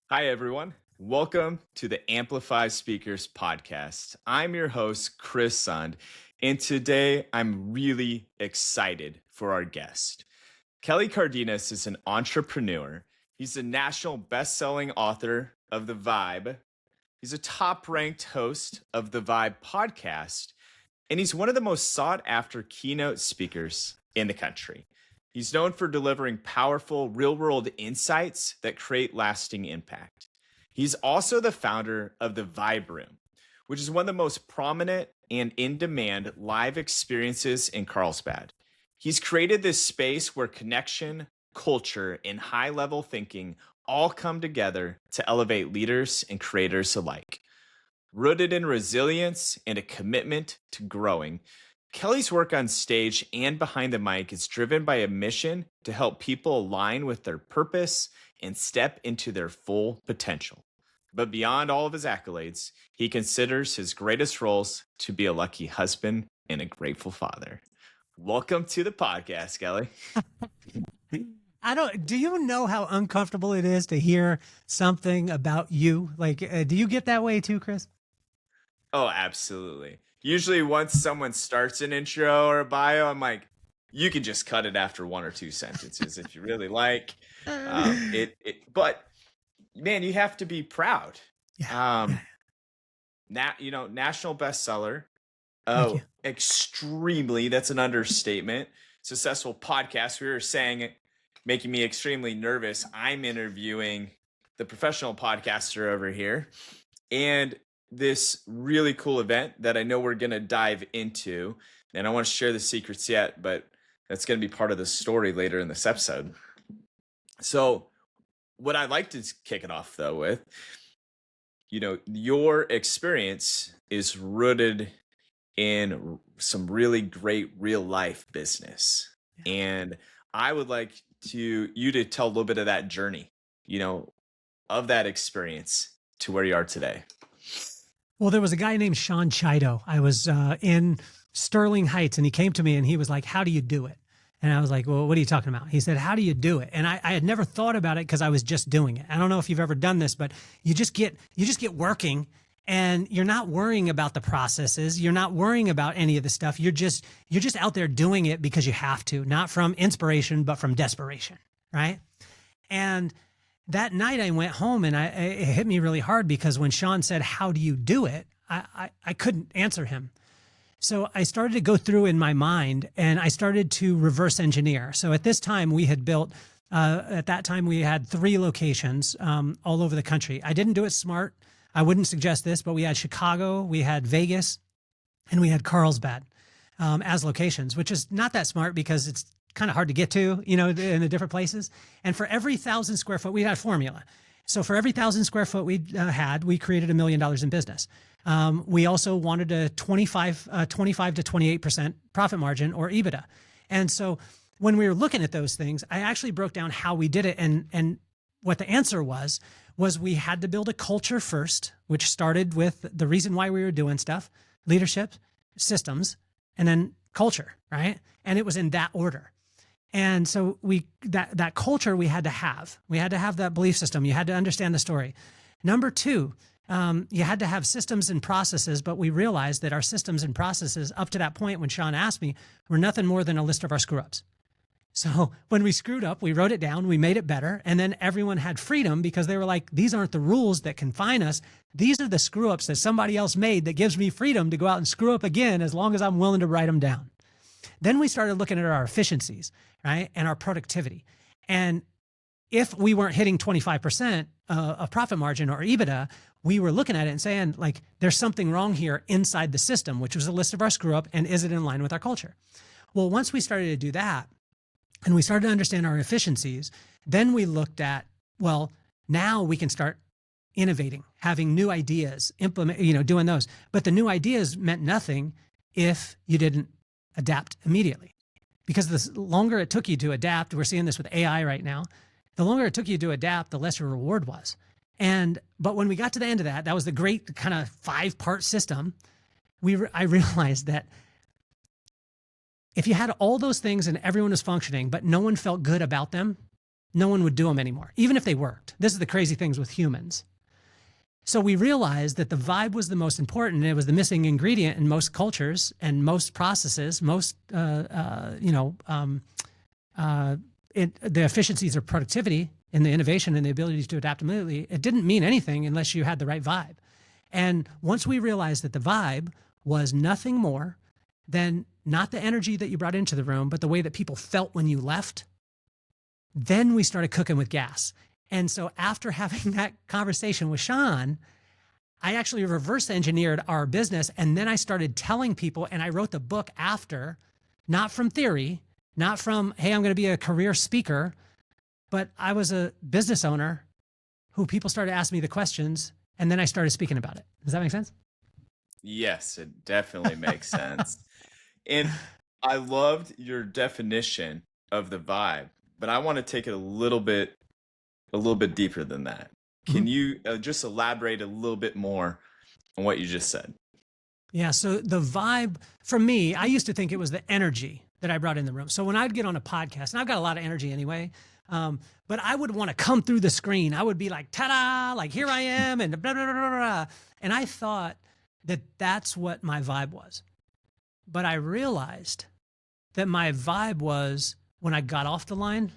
Hi, everyone. Welcome to the Amplify Speakers podcast. I'm your host, Chris Sund, and today I'm really excited for our guest. Kelly Cardenas is an entrepreneur. He's a national best-selling author of The Vibe. He's a top-ranked host of the Vibe podcast, and he's one of the most sought-after keynote speakers in the country. He's known for delivering powerful, real-world insights that create lasting impact. He's also the founder of the Vibe Room, which is one of the most prominent and in-demand live experiences in Carlsbad. He's created this space where connection, culture, and high-level thinking all come together to elevate leaders and creators alike. Rooted in resilience and a commitment to growing, Kelly's work on stage and behind the mic is driven by a mission to help people align with their purpose and step into their full potential. But beyond all of his accolades, he considers his greatest roles to be a lucky husband and a grateful father. Welcome to the podcast, Kelly. Do you know how uncomfortable it is to hear something about you? Do you get that way too, Chris? Oh, absolutely. Usually once someone starts an intro or a bio, I'm like, you can just cut it after one or two sentences if you really like but man, you have to be proud. Yeah. National bestseller. Thank you. Extremely, that's an understatement. Successful podcast. We were saying, making me extremely nervous. I'm interviewing the professional podcaster over here, and this really cool event that I know we're going to dive into. And I want to share the secrets yet, but that's going to be part of the story later in this episode. So what I'd like to kick it off though with, your experience is rooted in some really great real life business. Yeah. And I would like you to tell a little bit of that journey, of that experience to where you are today. Well, there was a guy named Sean Chido. I was in Sterling Heights, and he came to me and he was like, "How do you do it?" And I was like, "Well, what are you talking about?" He said, "How do you do it?" And I had never thought about it because I was just doing it. I don't know if you've ever done this, but you just get working, and you're not worrying about the processes. You're not worrying about any of the stuff. You're just out there doing it because you have to, not from inspiration, but from desperation, right? And that night I went home and it hit me really hard because when Sean said, "How do you do it?" I couldn't answer him. So I started to go through in my mind and I started to reverse engineer. So at this time we had built, at that time we had 3 locations all over the country. I didn't do it smart. I wouldn't suggest this, but we had Chicago, we had Vegas, and we had Carlsbad as locations, which is not that smart because it's kind of hard to get to, in the different places. And for every 1,000 square foot, we had a formula. So for every 1,000 square foot we created $1 million in business. We also wanted a 25 to 28% profit margin or EBITDA. And so when we were looking at those things, I actually broke down how we did it. And what the answer was we had to build a culture first, which started with the reason why we were doing stuff: leadership, systems, and then culture, right? And it was in that order. And so that culture we had to have that belief system. You had to understand the story. Number 2, you had to have systems and processes, but we realized that our systems and processes up to that point when Sean asked me were nothing more than a list of our screw ups. So when we screwed up, we wrote it down, we made it better. And then everyone had freedom because they were like, these aren't the rules that confine us. These are the screw ups that somebody else made that gives me freedom to go out and screw up again as long as I'm willing to write them down. Then we started looking at our efficiencies, right? And our productivity. And if we weren't hitting 25% of profit margin or EBITDA, we were looking at it and saying, like, there's something wrong here inside the system, which was a list of our screw up, and is it in line with our culture? Well, once we started to do that, and we started to understand our efficiencies, then we looked at, well, now we can start innovating, having new ideas, doing those. But the new ideas meant nothing if you didn't adapt immediately. Because the longer it took you to adapt, we're seeing this with AI right now, the longer it took you to adapt, the less your reward was. But when we got to the end of that was the great kind of 5-part system. I realized that if you had all those things and everyone was functioning, but no one felt good about them, no one would do them anymore, even if they worked. This is the crazy things with humans. So we realized that the vibe was the most important, and it was the missing ingredient in most cultures and most processes, the efficiencies of productivity and the innovation and the ability to adapt immediately. It didn't mean anything unless you had the right vibe. And once we realized that the vibe was nothing more than not the energy that you brought into the room, but the way that people felt when you left, then we started cooking with gas. And so after having that conversation with Sean, I actually reverse engineered our business. And then I started telling people, and I wrote the book after, not from theory, not from, hey, I'm going to be a career speaker, but I was a business owner who people started asking me the questions, and then I started speaking about it. Does that make sense? Yes, it definitely makes sense. And I loved your definition of the vibe, but I want to take it a little bit deeper than that. Can you just elaborate a little bit more on what you just said? Yeah. So the vibe for me, I used to think it was the energy that I brought in the room. So when I'd get on a podcast, and I've got a lot of energy anyway, but I would want to come through the screen. I would be like, ta-da, like here I am, and blah, blah, blah, blah, blah. And I thought that that's what my vibe was. But I realized that my vibe was, when I got off the line,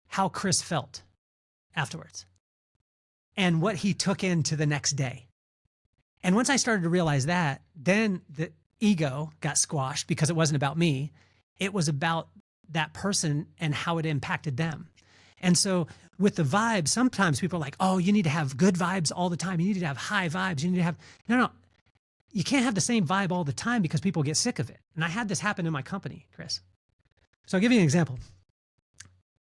how Chris felt afterwards and what he took into the next day. And once I started to realize that, then the ego got squashed because it wasn't about me. It was about that person and how it impacted them. And so with the vibe, sometimes people are like, oh, you need to have good vibes all the time. You need to have high vibes. You need to have, no. You can't have the same vibe all the time because people get sick of it. And I had this happen in my company, Chris. So I'll give you an example.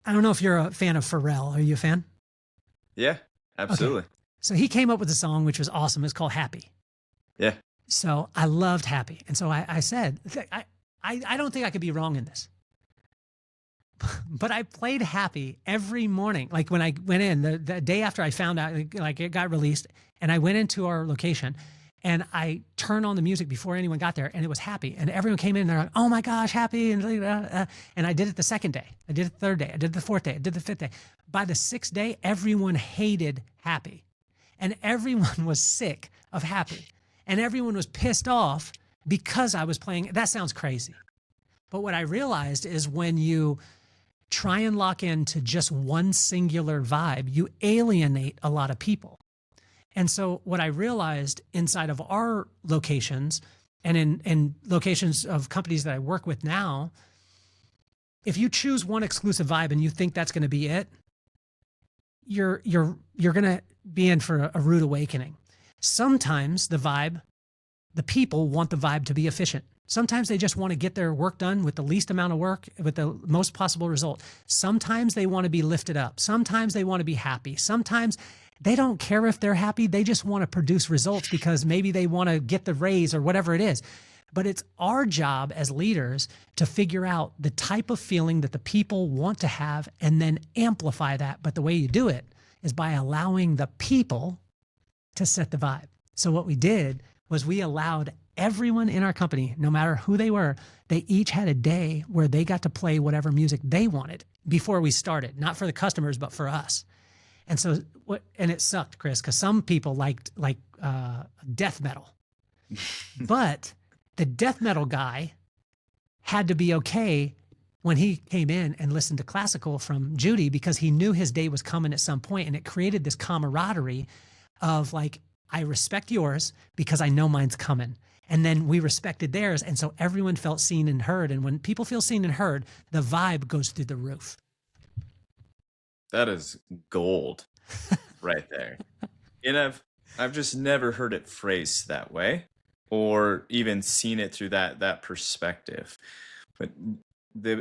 I don't know if you're a fan of Pharrell. Are you a fan? Yeah, absolutely. Okay. So he came up with a song which was awesome. It's called Happy. Yeah. So I loved Happy. And so I said, I don't think I could be wrong in this. But I played Happy every morning. Like when I went in, the day after I found out, like it got released, and I went into our location, and I turned on the music before anyone got there, and it was Happy. And everyone came in and they're like, oh my gosh, Happy. And I did it the second day. I did it the third day. I did it the fourth day. I did it the fifth day. By the sixth day, everyone hated Happy. And everyone was sick of Happy. And everyone was pissed off because I was playing. That sounds crazy. But what I realized is when you try and lock into just one singular vibe, you alienate a lot of people. And so what I realized inside of our locations and in locations of companies that I work with now, if you choose one exclusive vibe and you think that's going to be it, you're going to be in for a rude awakening. Sometimes the people want the vibe to be efficient. Sometimes they just want to get their work done with the least amount of work, with the most possible result. Sometimes they want to be lifted up. Sometimes they want to be happy. Sometimes they don't care if they're happy. They just want to produce results because maybe they want to get the raise or whatever it is. But it's our job as leaders to figure out the type of feeling that the people want to have and then amplify that. But the way you do it is by allowing the people to set the vibe. So what we did was we allowed everyone in our company, no matter who they were, they each had a day where they got to play whatever music they wanted before we started, not for the customers, but for us. And so, and it sucked, Chris, because some people liked death metal, but the death metal guy had to be okay when he came in and listened to classical from Judy because he knew his day was coming at some point, and it created this camaraderie of like, I respect yours because I know mine's coming. And then we respected theirs. And so everyone felt seen and heard. And when people feel seen and heard, the vibe goes through the roof. That is gold right there. And I've just never heard it phrased that way or even seen it through that perspective. But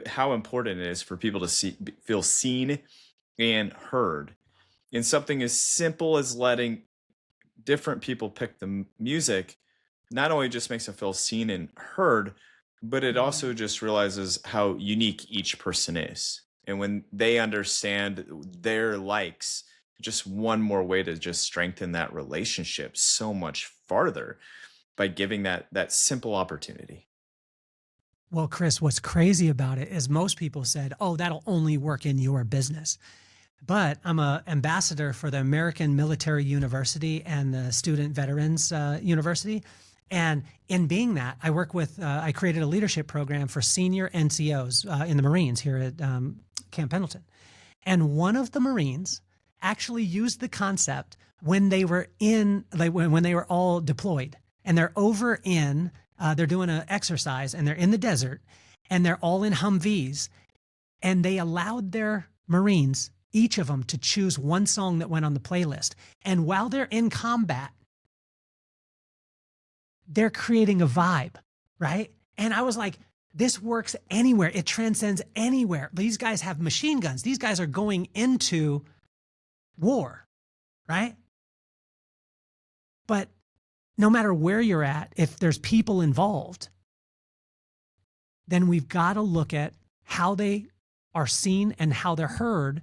how important it is for people to feel seen and heard in something as simple as letting different people pick the music not only just makes them feel seen and heard, but it also just realizes how unique each person is. And when they understand their likes, just one more way to just strengthen that relationship so much farther by giving that simple opportunity. Well, Chris, what's crazy about it is most people said, oh, that'll only work in your business. But I'm an ambassador for the American Military University and the Student Veterans University. And in being that, I work with, I created a leadership program for senior NCOs in the Marines here at Camp Pendleton. And one of the Marines actually used the concept when they were when they were all deployed, and they're over in, they're doing an exercise and they're in the desert and they're all in Humvees, and they allowed their Marines, each of them, to choose one song that went on the playlist. And while they're in combat, they're creating a vibe, right? And I was like, this works anywhere. It transcends anywhere. These guys have machine guns. These guys are going into war, right? But no matter where you're at, if there's people involved, then we've got to look at how they are seen and how they're heard.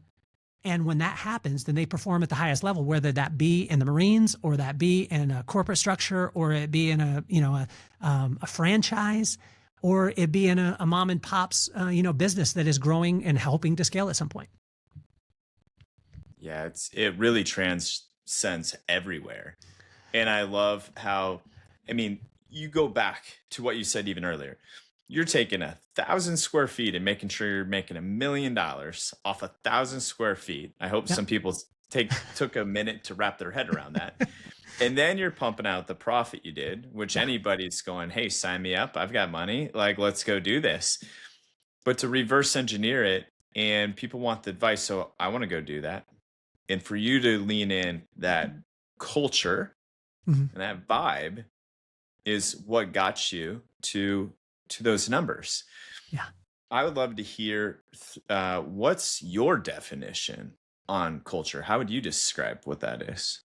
And when that happens, then they perform at the highest level, whether that be in the Marines or that be in a corporate structure, or it be in a franchise, or it be in a mom and pop's business that is growing and helping to scale at some point. Yeah, it really transcends everywhere. And I love how, you go back to what you said even earlier. You're taking 1,000 square feet and making sure you're making $1 million off 1,000 square feet. I hope some people took a minute to wrap their head around that. And then you're pumping out the profit you did, which anybody's going, hey, sign me up. I've got money. Like, let's go do this. But to reverse engineer it, and people want the advice. So I want to go do that. And for you to lean in that culture and that vibe is what got you to those numbers. Yeah. I would love to hear what's your definition on culture? How would you describe what that is?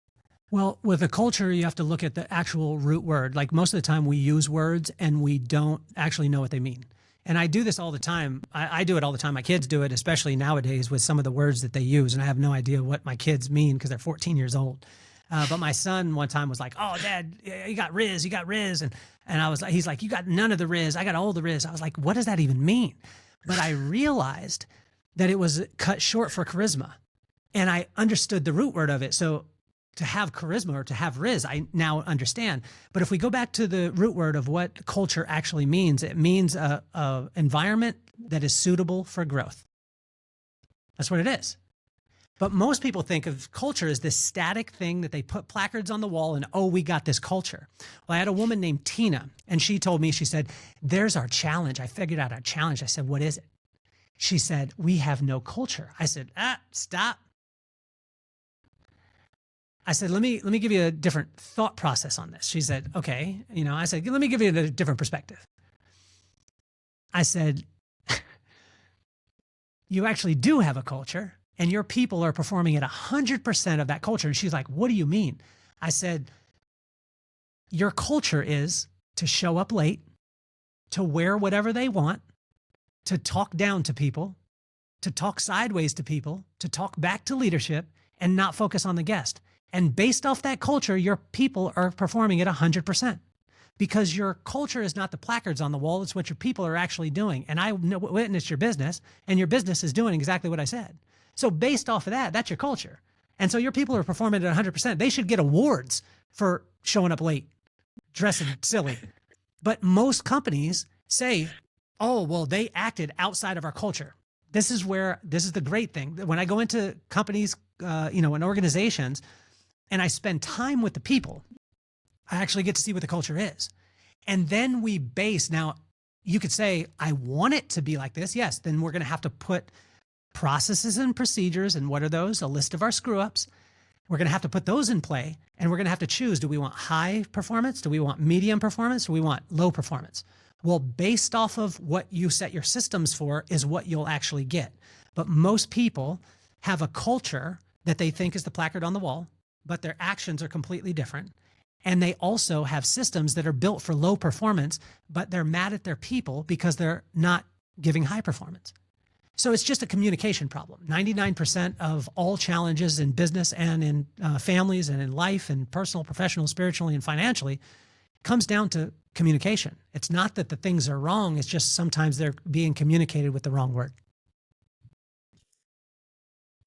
Well, with a culture, you have to look at the actual root word. Like most of the time we use words and we don't actually know what they mean. And I do this all the time. I do it all the time. My kids do it, especially nowadays with some of the words that they use. And I have no idea what my kids mean because they're 14 years old. But my son one time was like, oh, Dad, you got Riz. And I was like, he's like, you got none of the Riz. I got all the Riz. I was like, what does that even mean? But I realized that it was cut short for charisma. And I understood the root word of it. So to have charisma or to have Riz, I now understand. But if we go back to the root word of what culture actually means, it means a environment that is suitable for growth. That's what it is. But most people think of culture as this static thing that they put placards on the wall and, oh, we got this culture. Well, I had a woman named Tina, and she told me, she said, there's our challenge. I figured out our challenge. I said, what is it? She said, we have no culture. I said, stop. I said, let me give you a different thought process on this. She said, okay. I said, let me give you a different perspective. I said, you actually do have a culture, and your people are performing at 100% of that culture. And she's like, what do you mean? I said, your culture is to show up late, to wear whatever they want, to talk down to people, to talk sideways to people, to talk back to leadership, and not focus on the guest. And based off that culture, your people are performing at 100%. Because your culture is not the placards on the wall, it's what your people are actually doing. And I witnessed your business, and your business is doing exactly what I said. So based off of that, that's your culture. And so your people are performing at 100%. They should get awards for showing up late, dressing silly. But most companies say, oh, well, they acted outside of our culture. This is the great thing. When I go into companies, and organizations, and I spend time with the people, I actually get to see what the culture is. And then we base, now you could say, I want it to be like this. Yes, then we're going to have to put processes and procedures. And what are those? A list of our screw ups. We're going to have to put those in play, and we're going to have to choose. Do we want high performance? Do we want medium performance? Do we want low performance? Well, based off of what you set your systems for is what you'll actually get. But most people have a culture that they think is the placard on the wall, but their actions are completely different. And they also have systems that are built for low performance, but they're mad at their people because they're not giving high performance. So it's just a communication problem. 99% of all challenges in business and in families and in life and personal, professional, spiritually, and financially comes down to communication. It's not that the things are wrong. It's just sometimes they're being communicated with the wrong word.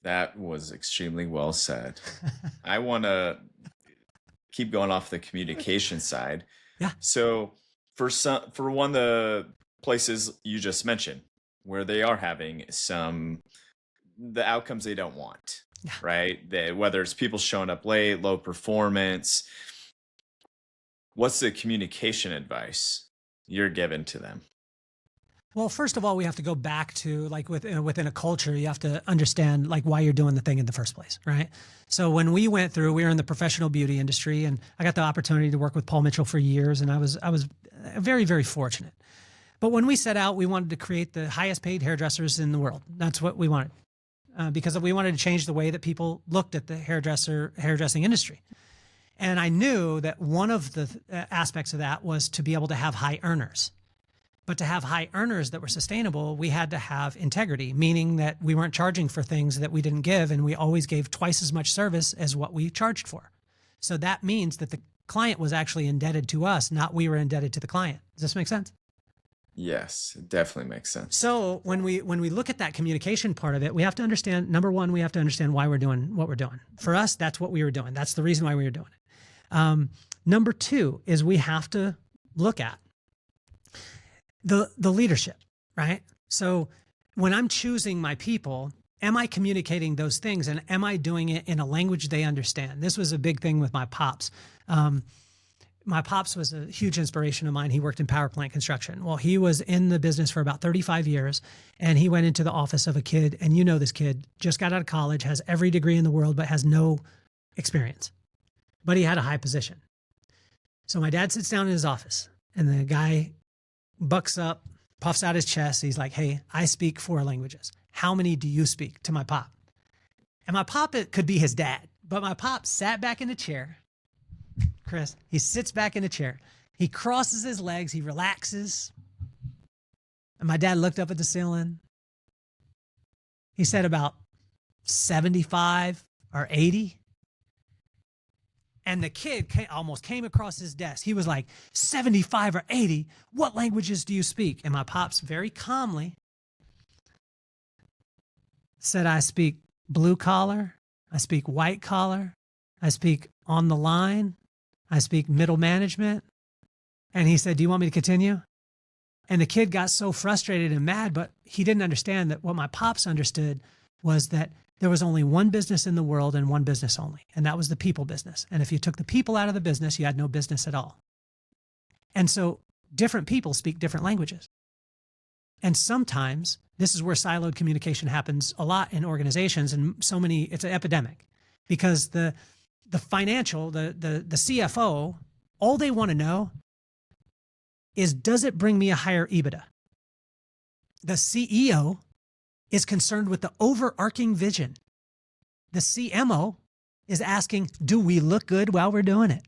That was extremely well said. I want to keep going off the communication side. Yeah. So for one of the places you just mentioned where they are having the outcomes they don't want, Yeah. right? Whether it's people showing up late, low performance, what's the communication advice you're giving to them? Well, first of all, we have to go back to like within a culture, you have to understand like why you're doing the thing in the first place, right? So when we were in the professional beauty industry, and I got the opportunity to work with Paul Mitchell for years, and I was very, very fortunate. But when we set out, we wanted to create the highest paid hairdressers in the world. That's what we wanted, because we wanted to change the way that people looked at the hairdressing industry. And I knew that one of the aspects of that was to be able to have high earners. But to have high earners that were sustainable, we had to have integrity, meaning that we weren't charging for things that we didn't give, and we always gave twice as much service as what we charged for. So that means that the client was actually indebted to us, not we were indebted to the client. Does this make sense? Yes, it definitely makes sense. So when we look at that communication part of it, we have to understand, number one, we have to understand why we're doing what we're doing. For us, that's what we were doing. That's the reason why we were doing it. Number two is we have to look at the leadership, right? So when I'm choosing my people, am I communicating those things, and am I doing it in a language they understand? This was a big thing with my pops. My pops was a huge inspiration of mine. He worked in power plant construction. Well, he was in the business for about 35 years, and he went into the office of a kid, and you know this kid just got out of college, has every degree in the world, but has no experience. But he had a high position. So my dad sits down in his office, and the guy bucks up, puffs out his chest. He's like, hey, I speak 4 languages. How many do you speak? To my pop. And my pop, it could be his dad, but my pop sat back in the chair. Chris, he sits back in the chair. He crosses his legs. He relaxes. And my dad looked up at the ceiling. He said about 75 or 80. And the kid almost came across his desk. He was like, 75 or 80, what languages do you speak? And my pops very calmly said, I speak blue collar, I speak white collar, I speak on the line, I speak middle management. And he said, do you want me to continue? And the kid got so frustrated and mad, but he didn't understand that what my pops understood was that there was only one business in the world and one business only, and that was the people business. And if you took the people out of the business, you had no business at all. And so different people speak different languages. And sometimes this is where siloed communication happens a lot in organizations, and it's an epidemic, because the financial, the CFO, all they want to know is, does it bring me a higher EBITDA? The CEO is concerned with the overarching vision. The CMO is asking, do we look good while we're doing it?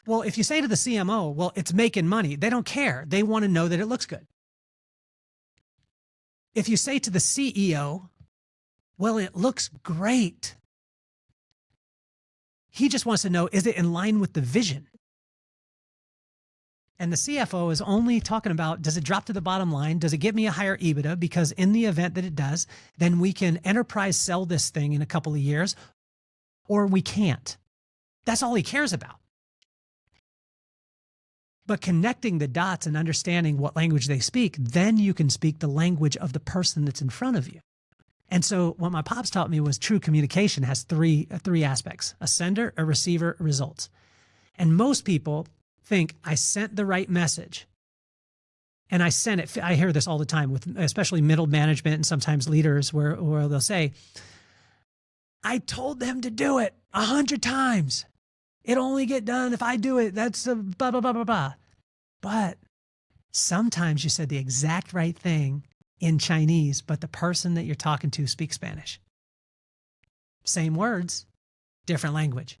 Well, if you say to the CMO, well, it's making money, they don't care. They want to know that it looks good. If you say to the CEO, well, it looks great, he just wants to know, is it in line with the vision? And the CFO is only talking about, does it drop to the bottom line? Does it give me a higher EBITDA? Because in the event that it does, then we can enterprise sell this thing in a couple of years, or we can't. That's all he cares about. But connecting the dots and understanding what language they speak, then you can speak the language of the person that's in front of you. And so what my pops taught me was true communication has three aspects: a sender, a receiver, a results. And most people think, I sent the right message. And I sent it. I hear this all the time with especially middle management and sometimes leaders where they'll say, I told them to do it 100 times. It'll only get done if I do it. That's a blah, blah, blah, blah, blah. But sometimes you said the exact right thing in Chinese, but the person that you're talking to speaks Spanish. Same words, different language.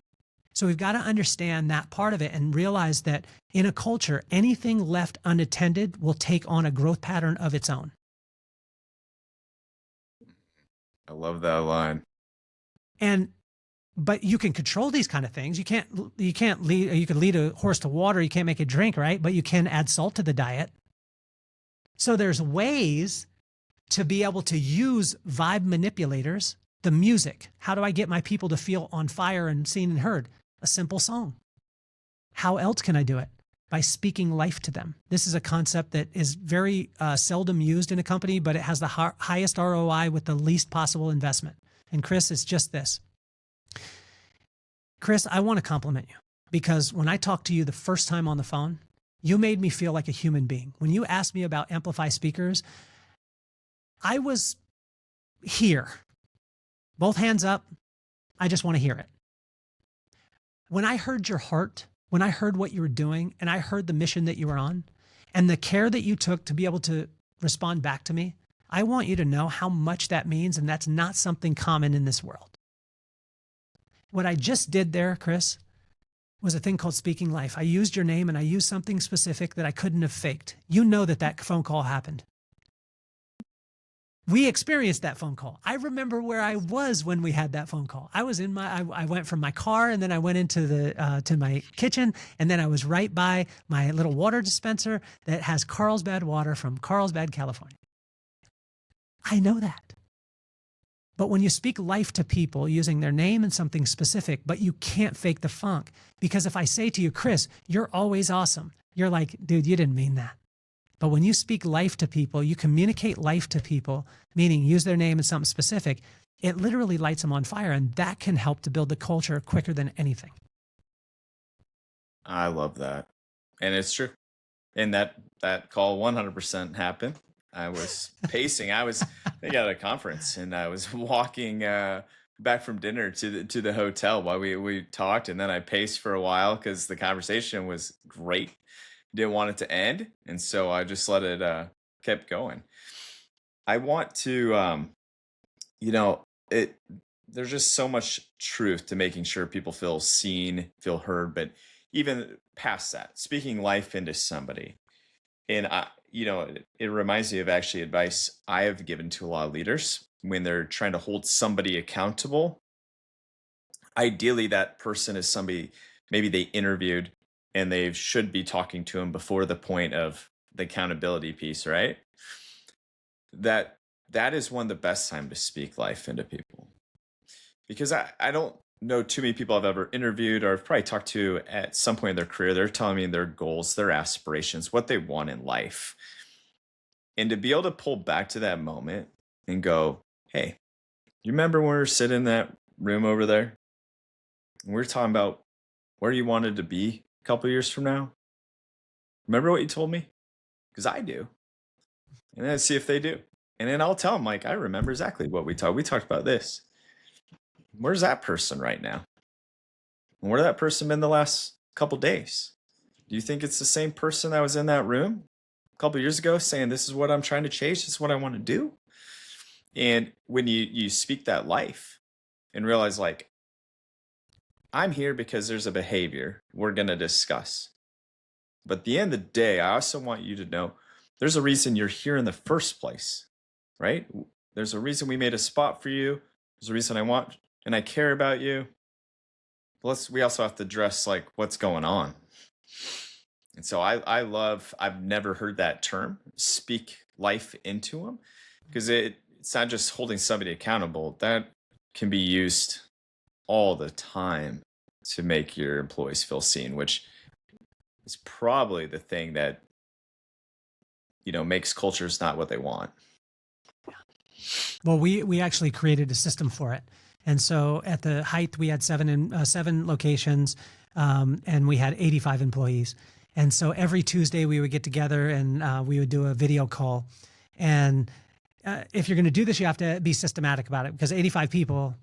So we've got to understand that part of it and realize that in a culture, anything left unattended will take on a growth pattern of its own. I love that line. And but you can control these kind of things. You can't lead, you can lead a horse to water. You can't make it drink, right? But you can add salt to the diet. So there's ways to be able to use vibe manipulators, the music. How do I get my people to feel on fire and seen and heard? A simple song. How else can I do it? By speaking life to them. This is a concept that is very seldom used in a company, but it has the highest ROI with the least possible investment. And Chris, it's just this. Chris, I want to compliment you because when I talked to you the first time on the phone, you made me feel like a human being. When you asked me about Amplify Speakers, I was here. Both hands up. I just want to hear it. When I heard your heart, when I heard what you were doing, and I heard the mission that you were on, and the care that you took to be able to respond back to me, I want you to know how much that means, and that's not something common in this world. What I just did there, Chris, was a thing called speaking life. I used your name and I used something specific that I couldn't have faked. You know that phone call happened. We experienced that phone call. I remember where I was when we had that phone call. I was I went from my car and then I went into to my kitchen and then I was right by my little water dispenser that has Carlsbad water from Carlsbad, California. I know that. But when you speak life to people using their name and something specific, but you can't fake the funk, because if I say to you, Chris, you're always awesome, you're like, dude, you didn't mean that. But when you speak life to people, you communicate life to people, meaning use their name and something specific, it literally lights them on fire. And that can help to build the culture quicker than anything. I love that. And it's true. And that call 100% happened. I was pacing. I think at a conference, and I was walking back from dinner to the hotel while we talked, and then I paced for a while because the conversation was great. Didn't want it to end, and so I just let it kept going. I want to, there's just so much truth to making sure people feel seen, feel heard, but even past that, speaking life into somebody. And it reminds me of actually advice I have given to a lot of leaders when they're trying to hold somebody accountable. Ideally, that person is somebody maybe they interviewed and they should be talking to them before the point of the accountability piece, right? That is one of the best time to speak life into people. Because I don't know too many people I've ever interviewed or I've probably talked to at some point in their career. They're telling me their goals, their aspirations, what they want in life. And to be able to pull back to that moment and go, hey, you remember when we were sitting in that room over there? And we were talking about where you wanted to be a couple of years from now? Remember what you told me? Because I do. And then see if they do. And then I'll tell them, like, I remember exactly what we talked. We talked about this. Where's that person right now? And where that person been the last couple days? Do you think it's the same person that was in that room a couple years ago saying, this is what I'm trying to change, this is what I want to do? And when you speak that life and realize, like, I'm here because there's a behavior we're going to discuss. But at the end of the day, I also want you to know there's a reason you're here in the first place, right? There's a reason we made a spot for you. There's a reason I want and I care about you. Plus, we also have to address, like, what's going on. And so I've never heard that term, speak life into them, because it's not just holding somebody accountable. That can be used all the time to make your employees feel seen, which is probably the thing that, makes cultures not what they want. Well, we actually created a system for it. And so at the height, we had seven locations, and we had 85 employees. And so every Tuesday we would get together and we would do a video call. And if you're going to do this, you have to be systematic about it, because 85 people,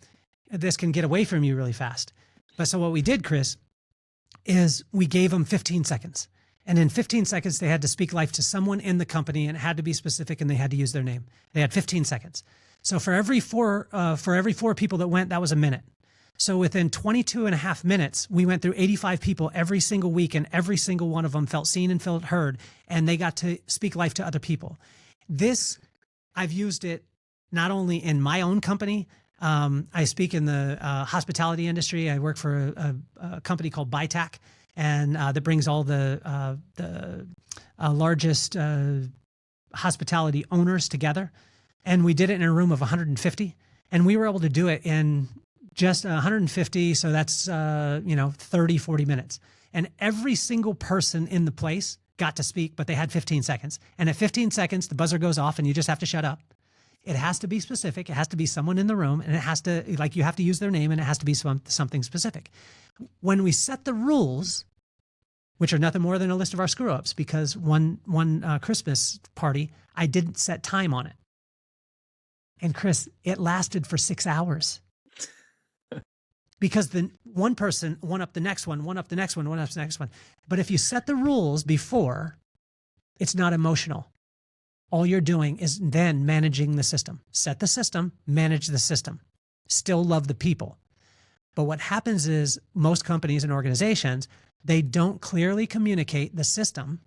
this can get away from you really fast. But so what we did, Chris, is we gave them 15 seconds. And in 15 seconds, they had to speak life to someone in the company, and it had to be specific, and they had to use their name. They had 15 seconds. So for every four people that went, that was a minute. So within 22 and a half minutes, we went through 85 people every single week, and every single one of them felt seen and felt heard, and they got to speak life to other people. This, I've used it not only in my own company, I speak in the hospitality industry. I work for a company called BITAC, and that brings all the largest hospitality owners together. And we did it in a room of 150, and we were able to do it in just 150. So that's 30, 40 minutes. And every single person in the place got to speak, but they had 15 seconds. And at 15 seconds, the buzzer goes off and you just have to shut up. It has to be specific. It has to be someone in the room, and it has to, you have to use their name, and it has to be something specific. When we set the rules, which are nothing more than a list of our screw ups, because one Christmas party, I didn't set time on it. And Chris, it lasted for 6 hours. Because the one person one up the next one, one up the next one, one up the next one. But if you set the rules before, it's not emotional. All you're doing is then managing the system. Set the system, manage the system. Still love the people. But what happens is most companies and organizations, they don't clearly communicate the system.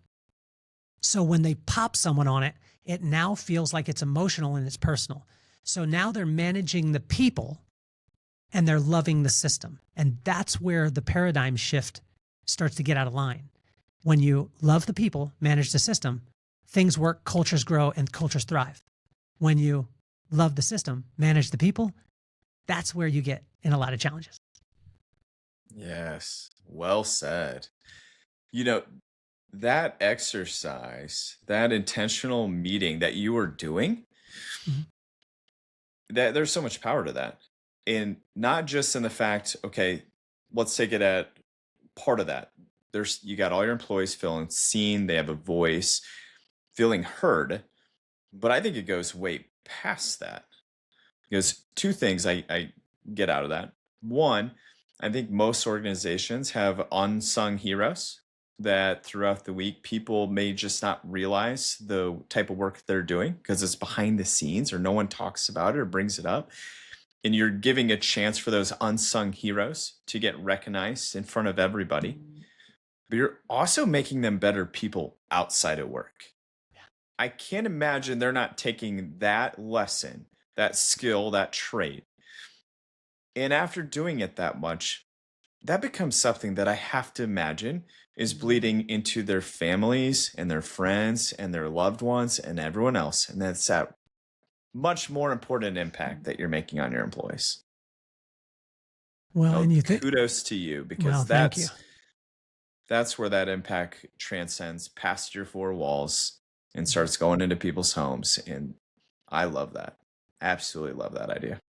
So when they pop someone on it, it now feels like it's emotional and it's personal. So now they're managing the people and they're loving the system. And that's where the paradigm shift starts to get out of line. When you love the people, manage the system, things work, cultures grow, and cultures thrive. When you love the system, manage the people, that's where you get in a lot of challenges. Yes, well said. You know, that exercise, that intentional meeting that you were doing, that there's so much power to that. And not just in the fact, okay, let's take it at part of that. You got all your employees feeling seen, they have a voice, feeling heard. But I think it goes way past that. Because two things I get out of that. One, I think most organizations have unsung heroes that throughout the week, people may just not realize the type of work they're doing because it's behind the scenes or no one talks about it or brings it up. And you're giving a chance for those unsung heroes to get recognized in front of everybody. But you're also making them better people outside of work. Yeah. I can't imagine they're not taking that lesson, that skill, that trait. And after doing it that much, that becomes something that I have to imagine is bleeding into their families and their friends and their loved ones and everyone else. And that's that much more important impact that you're making on your employees. Well, and kudos to you, because that's where that impact transcends past your four walls and starts going into people's homes. And I love that. Absolutely love that idea.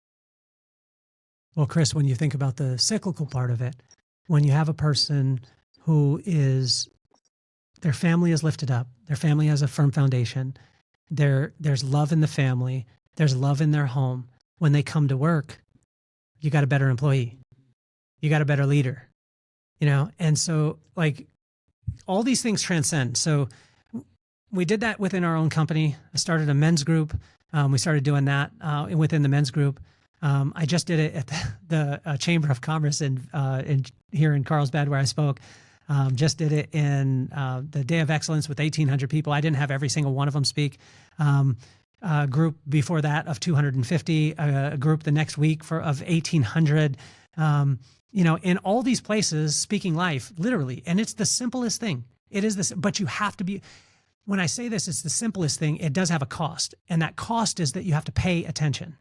Well, Chris, when you think about the cyclical part of it, when you have a person who their family is lifted up, their family has a firm foundation, there's love in the family, there's love in their home. When they come to work, you got a better employee, you got a better leader, and so all these things transcend. So we did that within our own company. I started a men's group. We started doing that within the men's group. I just did it at the Chamber of Commerce here in Carlsbad where I spoke. Just did it in the Day of Excellence with 1,800 people. I didn't have every single one of them speak. A group before that of 250, a group the next week of 1,800. In all these places, speaking life, literally. And it's the simplest thing. It is this, but you have to be, when I say this, it's the simplest thing. It does have a cost. And that cost is that you have to pay attention,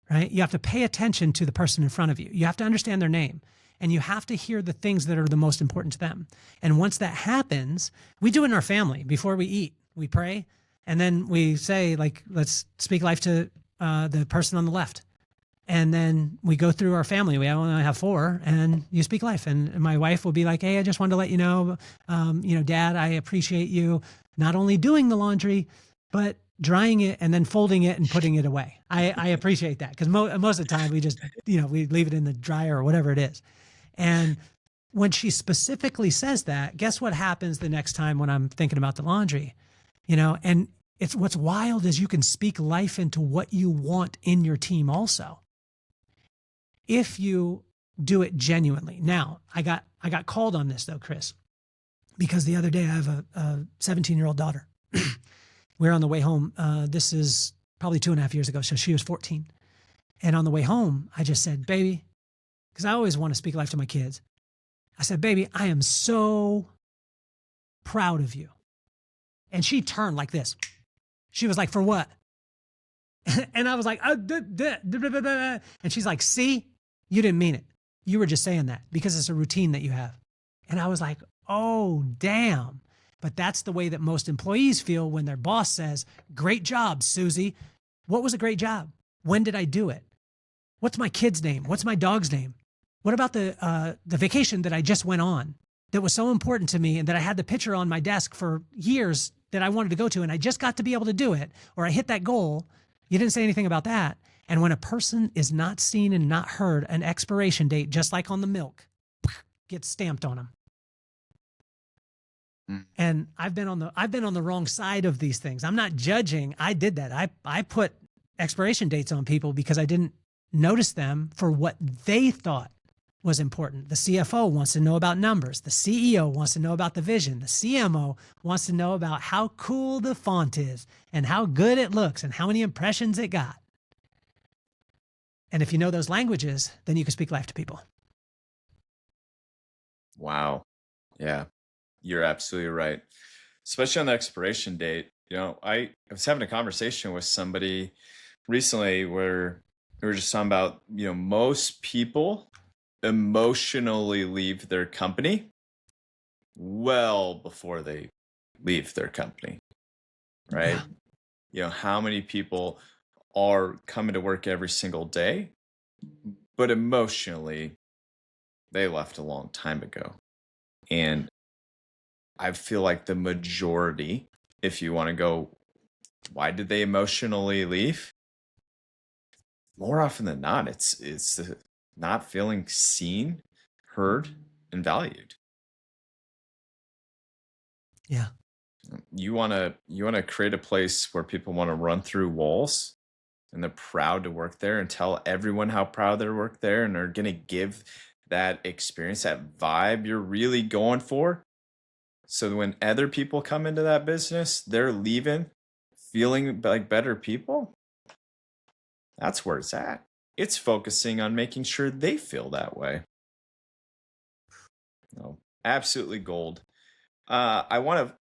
right? You have to pay attention to the person in front of you. You have to understand their name. And you have to hear the things that are the most important to them. And once that happens, we do it in our family. Before we eat, we pray. And then we say, let's speak life to the person on the left. And then we go through our family. We only have 4, and you speak life. And my wife will be like, hey, I just wanted to let you know, Dad, I appreciate you not only doing the laundry, but drying it and then folding it and putting it away. I appreciate that, because most of the time we just, we leave it in the dryer or whatever it is. And when she specifically says that, guess what happens the next time when I'm thinking about the laundry? And what's wild is you can speak life into what you want in your team also, if you do it genuinely. Now, I got called on this though, Chris, because the other day I have a 17-year-old daughter. We were on the way home. This is probably 2.5 years ago. So she was 14. And on the way home, I just said, baby, because I always want to speak life to my kids. I said, baby, I am so proud of you. And she turned like this. She was like, for what? And I was like, and she's like, see, you didn't mean it. You were just saying that because it's a routine that you have. And I was like, oh, damn. But that's the way that most employees feel when their boss says, great job, Susie. What was a great job? When did I do it? What's my kid's name? What's my dog's name? What about the vacation that I just went on that was so important to me and that I had the picture on my desk for years that I wanted to go to and I just got to be able to do it, or I hit that goal? You didn't say anything about that. And when a person is not seen and not heard, an expiration date, just like on the milk, gets stamped on them. And I've been on the wrong side of these things. I'm not judging. I did that. I put expiration dates on people because I didn't notice them for what they thought was important. The CFO wants to know about numbers. The CEO wants to know about the vision. The CMO wants to know about how cool the font is and how good it looks and how many impressions it got. And if you know those languages, then you can speak life to people. Wow. Yeah, you're absolutely right. Especially on the expiration date. I was having a conversation with somebody recently where we were just talking about, most people emotionally leave their company well before they leave their company, right? Yeah. How many people are coming to work every single day, but emotionally they left a long time ago. And I feel like the majority, if you want to go, why did they emotionally leave? More often than not, it's the not feeling seen, heard, and valued. Yeah. You want to create a place where people want to run through walls and they're proud to work there and tell everyone how proud they work there and are going to give that experience, that vibe you're really going for. So when other people come into that business, they're leaving feeling like better people. That's where it's at. It's focusing on making sure they feel that way. No, absolutely gold. I want to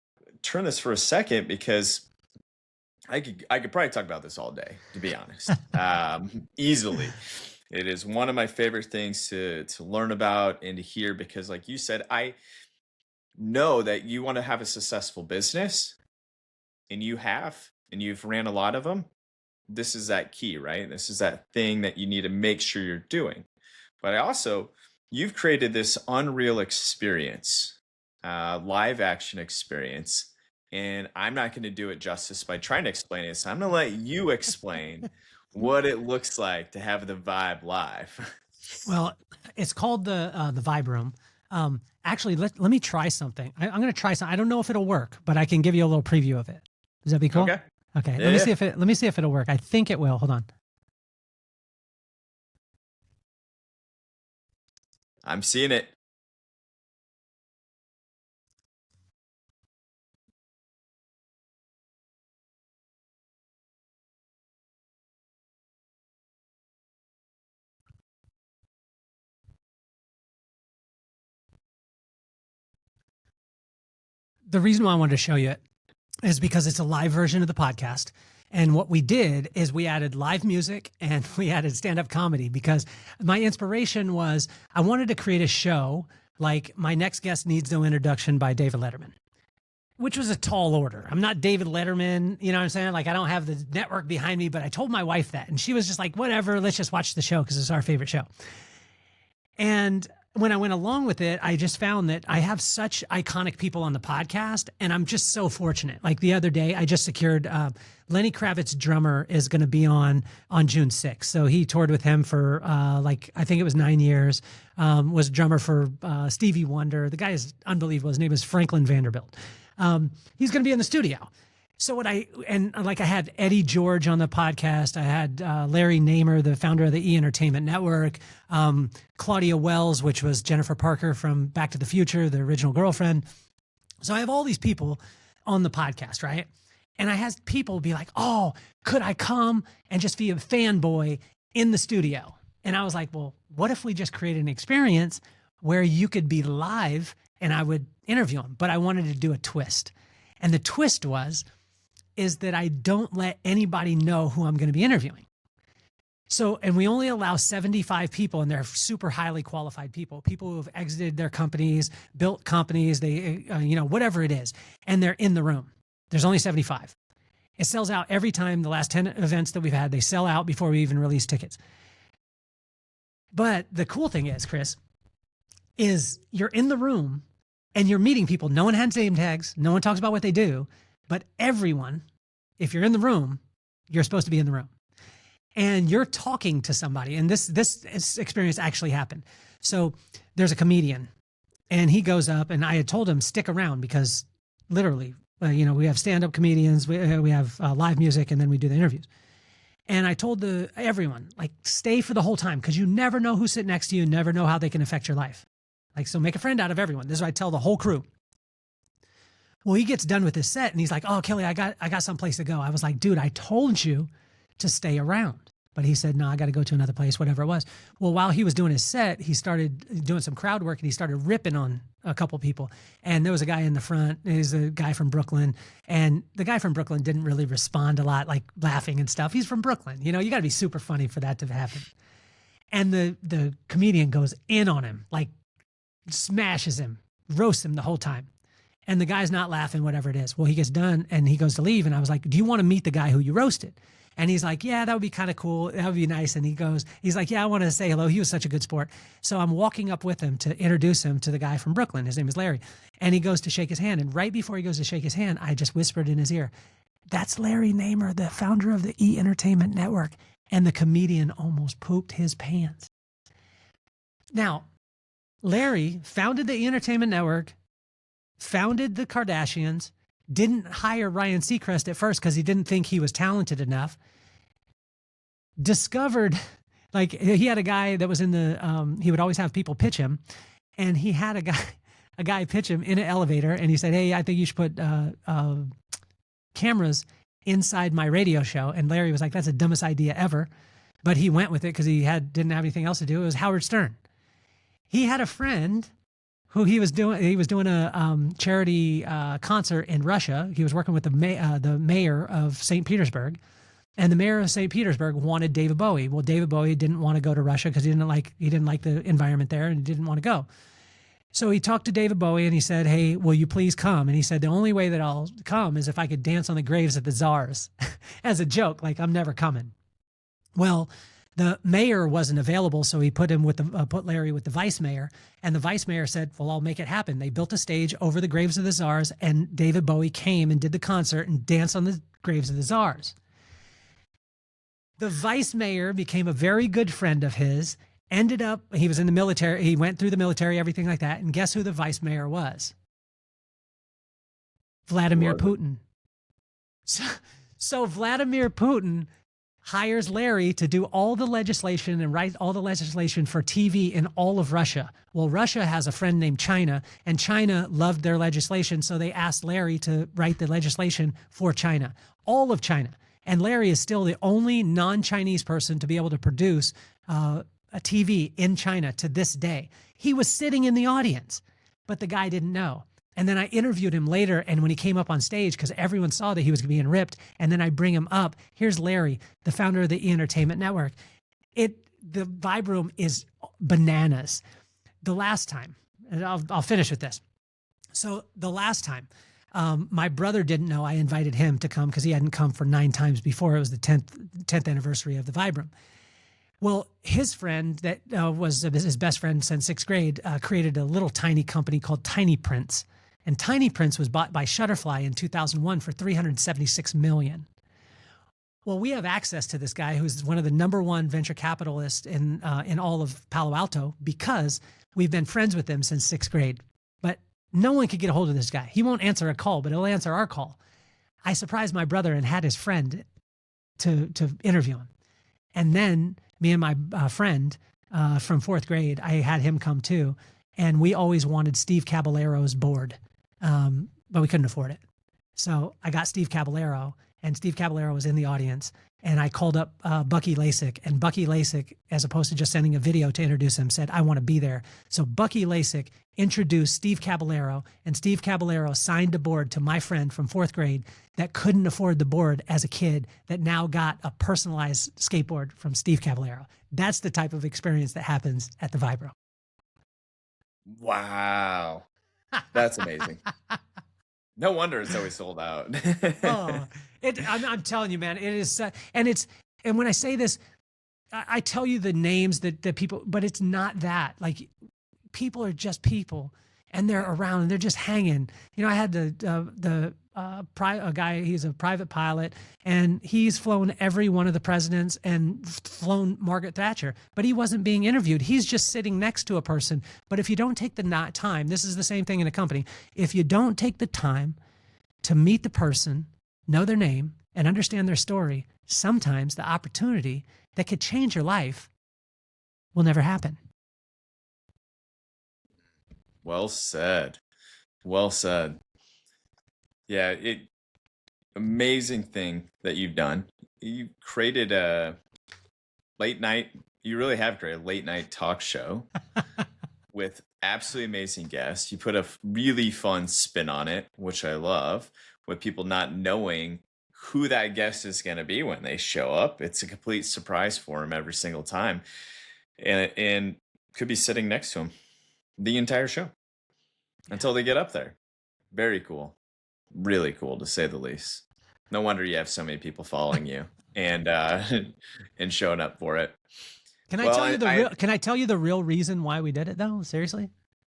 turn this for a second because I could probably talk about this all day, to be honest. Easily. It is one of my favorite things to learn about and to hear because, like you said, I know that you want to have a successful business, and you've ran a lot of them. This is that key, right? This is that thing that you need to make sure you're doing. But you've created this unreal experience, live action experience. And I'm not going to do it justice by trying to explain it. So I'm going to let you explain what it looks like to have the vibe live. Well, it's called the Vibe Room. Actually, let me try something. I'm going to try something. I don't know if it'll work, but I can give you a little preview of it. Does that be cool? Okay. Yeah, let me see if it'll work. I think it will. Hold on. I'm seeing it. The reason why I wanted to show you it is because it's a live version of the podcast. And what we did is we added live music and we added stand-up comedy because my inspiration was I wanted to create a show like My Next Guest Needs No Introduction by David Letterman, which was a tall order. I'm not David Letterman, you know what I'm saying? Like I don't have the network behind me, but I told my wife that and she was just like, whatever, let's just watch the show because it's our favorite show. And when I went along with it, I just found that I have such iconic people on the podcast and I'm just so fortunate. Like the other day, I just secured Lenny Kravitz's drummer is going to be on June 6th. So he toured with him for I think it was 9 years, was a drummer for Stevie Wonder. The guy is unbelievable. His name is Franklin Vanderbilt. He's going to be in the studio. So I had Eddie George on the podcast. I had Larry Namer, the founder of the E! Entertainment Network, Claudia Wells, which was Jennifer Parker from Back to the Future, the original girlfriend. So I have all these people on the podcast, right? And I had people be like, oh, could I come and just be a fanboy in the studio. And I was like, well, what if we just created an experience where you could be live and I would interview him, but I wanted to do a twist. And the twist is that I don't let anybody know who I'm going to be interviewing. So, and we only allow 75 people, and they're super highly qualified people who have exited their companies, built companies, they, whatever it is, and they're in the room. There's only 75. It sells out every time. The last 10 events that we've had, they sell out before we even release tickets. But the cool thing is, Chris, is you're in the room and you're meeting people. No one has name tags. No one talks about what they do, but everyone, if you're in the room, you're supposed to be in the room. And you're talking to somebody. And this experience actually happened. So there's a comedian and he goes up, and I had told him stick around because literally, we have stand-up comedians, we have live music, and then we do the interviews. And I told everyone, like, stay for the whole time because you never know who's sitting next to you, never know how they can affect your life. Like, so make a friend out of everyone. This is what I tell the whole crew. Well, he gets done with his set and he's like, oh, Kelly, I got someplace to go. I was like, dude, I told you to stay around. But he said, no, I got to go to another place, whatever it was. Well, while he was doing his set, he started doing some crowd work and he started ripping on a couple people. And there was a guy in the front. He's a guy from Brooklyn. And the guy from Brooklyn didn't really respond a lot, like laughing and stuff. He's from Brooklyn. You got to be super funny for that to happen. And the comedian goes in on him, like smashes him, roasts him the whole time. And the guy's not laughing, whatever it is. Well, he gets done and he goes to leave. And I was like, do you want to meet the guy who you roasted? And he's like, yeah, that would be kind of cool. That would be nice. And he's like, yeah, I want to say hello. He was such a good sport. So I'm walking up with him to introduce him to the guy from Brooklyn. His name is Larry. And he goes to shake his hand. And right before he goes to shake his hand, I just whispered in his ear, that's Larry Namer, the founder of the E! Entertainment Network. And the comedian almost pooped his pants. Now, Larry founded the E! Entertainment Network, founded the Kardashians, didn't hire Ryan Seacrest at first because he didn't think he was talented enough. Discovered, like, he had a guy that was in he would always have people pitch him. And he had a guy pitch him in an elevator. And he said, hey, I think you should put cameras inside my radio show. And Larry was like, that's the dumbest idea ever. But he went with it because he didn't have anything else to do. It was Howard Stern. He had a friend who he was doing a charity concert in Russia. He was working with the mayor of St. Petersburg, and the mayor of St. Petersburg wanted David Bowie. Well, David Bowie didn't want to go to Russia because he didn't like the environment there and he didn't want to go. So he talked to David Bowie and he said, hey, will you please come? And he said, the only way that I'll come is if I could dance on the graves of the czars, as a joke, like I'm never coming. Well, the mayor wasn't available, so he put Larry with the vice mayor, and the vice mayor said, well, I'll make it happen. They built a stage over the graves of the czars, and David Bowie came and did the concert and danced on the graves of the czars. The vice mayor became a very good friend of his, he was in the military, he went through the military, everything like that, and guess who the vice mayor was? Vladimir Putin. So Vladimir Putin hires Larry to do all the legislation and write all the legislation for TV in all of Russia. Well, Russia has a friend named China, and China loved their legislation, so they asked Larry to write the legislation for China, all of China. And Larry is still the only non-Chinese person to be able to produce a TV in China to this day. He was sitting in the audience, but the guy didn't know. And then I interviewed him later, and when he came up on stage, because everyone saw that he was being ripped, and then I bring him up. Here's Larry, the founder of the E! Entertainment Network. The Vibe Room is bananas. The last time, and I'll finish with this. So the last time, my brother didn't know I invited him to come because he hadn't come for 9 times before. It was the 10th anniversary of the Vibe Room. Well, his friend that was his best friend since 6th grade created a little tiny company called Tiny Prints. And Tiny Prints was bought by Shutterfly in 2001 for $376 million. Well, we have access to this guy who's one of the #1 venture capitalists in all of Palo Alto because we've been friends with him since 6th grade. But no one could get a hold of this guy. He won't answer a call, but he'll answer our call. I surprised my brother and had his friend to interview him. And then me and my friend from 4th grade, I had him come too. And we always wanted Steve Caballero's board, but we couldn't afford it. So I got Steve Caballero, and Steve Caballero was in the audience. And I called up Bucky Lasik, and Bucky Lasik, as opposed to just sending a video to introduce him, said, I want to be there. So Bucky Lasik introduced Steve Caballero, and Steve Caballero signed a board to my friend from 4th grade that couldn't afford the board as a kid, that now got a personalized skateboard from Steve Caballero. That's the type of experience that happens at the Vibro. Wow. That's amazing. No wonder it's always sold out. I'm telling you, man, it is, and when I say this, I tell you the names that people, but it's not that. Like, people are just people, and they're around, and they're just hanging. You know, I had a guy, he's a private pilot, and he's flown every one of the presidents and flown Margaret Thatcher, but he wasn't being interviewed. He's just sitting next to a person. But if you don't take the time, this is the same thing in a company. If you don't take the time to meet the person, know their name, and understand their story, sometimes the opportunity that could change your life will never happen. Well said. Well said. Yeah, amazing thing that you've done. You created a late night, you really have created a late night talk show with absolutely amazing guests. You put a really fun spin on it, which I love, with people not knowing who that guest is going to be when they show up. It's a complete surprise for them every single time. And could be sitting next to them the entire show until they get up there. Very cool. Really cool, to say the least. No wonder you have so many people following you and and showing up for it. Can I tell you the real reason why we did it, though? Seriously?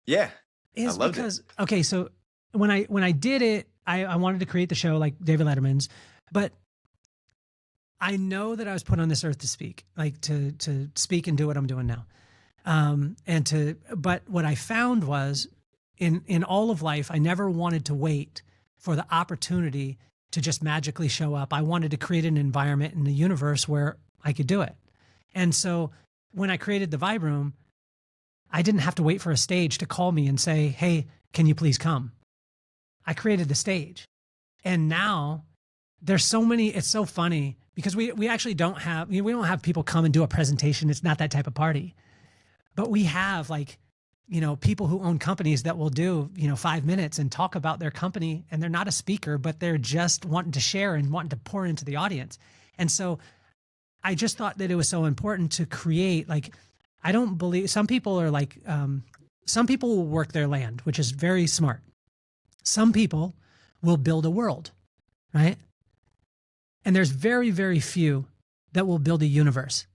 Yeah. Is because okay, so when I did it, I wanted to create the show like David Letterman's, but I know that I was put on this earth to speak, like to speak and do what I'm doing now. But what I found was in all of life, I never wanted to wait for the opportunity to just magically show up. I wanted to create an environment in the universe where I could do it. And so when I created the Vibe Room, I didn't have to wait for a stage to call me and say, hey, can you please come? I created the stage. And now there's so many, it's so funny because we actually don't have, we don't have people come and do a presentation. It's not that type of party. But we have people who own companies that will do, 5 minutes and talk about their company, and they're not a speaker, but they're just wanting to share and wanting to pour into the audience. And so I just thought that it was so important to create, I don't believe, some people are some people will work their land, which is very smart. Some people will build a world, right? And there's very, very few that will build a universe.